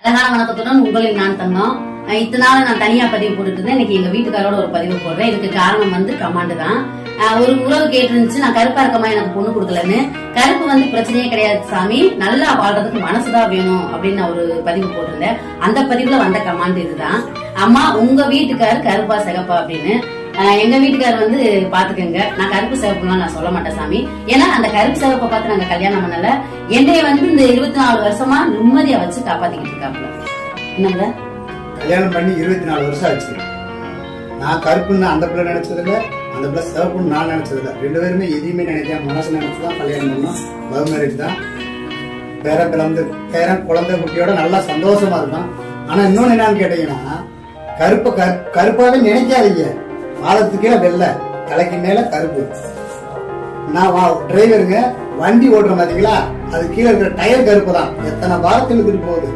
அழகான வணக்கத்துடன் உங்களில் நான் தங்கம். இத்தனை நாள் நான் தனியா பதிவு போட்டுட்டு இருந்தேன். இன்னைக்கு எங்க வீட்டுக்காரோட ஒரு பதிவு போடுறேன். இதுக்கு காரணம் வந்து கமாண்டு தான். ஒரு உறவு கேட்டுருந்துச்சு, நான் கருப்பா இருக்கமா எனக்கு பொண்ணு கொடுக்கலன்னு. கருப்பு வந்து பிரச்சனையே கிடையாது சாமி, நல்லா வாழ்றதுக்கு மனசுதான் வேணும் அப்படின்னு நான் ஒரு பதிவு போட்டிருந்தேன். அந்த பதிவுல வந்த கமாண்ட் இதுதான். அம்மா உங்க வீட்டுக்காரு கருப்பா சிகப்பா அப்படின்னு. எங்க வீட்டுக்காரர் வந்து பாத்துக்கங்க, நான் கருப்பு சிவப்புலாம் நான் சொல்ல மாட்டேன் சாமி. ஏன்னா அந்த கருப்பு சிவப்பை பார்த்து நாங்க கல்யாணம் பண்ணல. என்னைய வந்து இந்த 24 வருஷமா நிம்மதியா வச்சு காப்பாத்திக்கிட்டு இருக்காப்புல. என்னங்க கல்யாணம் பண்ணி 24 வருஷம் ஆச்சு. நான் கருப்புன்னு அந்த பிள்ளை நினைச்சதில்ல, அந்த பிள்ளை சிவப்புன்னு நான் நினைச்சதில்ல. 2 பேருமே எதையுமே நினைக்காம மனசு நினைச்சுதான் கல்யாணம் பண்ணோம். லவ் மேரேஜ் தான். பேரன் குழந்தை குட்டியோட நல்லா சந்தோஷமா இருக்கான். ஆனா இன்னொன்னு என்னன்னு கேட்டீங்கன்னா, கருப்பாவே நினைக்காதீங்க. பாலத்துக்கு கீழே வெள்ளை, தலைக்கு மேல கருப்பு. நான் டிரைவருங்க, வண்டி ஓட்டுற பாத்தீங்களா, அது கீழே இருக்கிற டயர் கருப்பு தான். எத்தனை பாரத்தில் இழுத்துட்டு போகுது.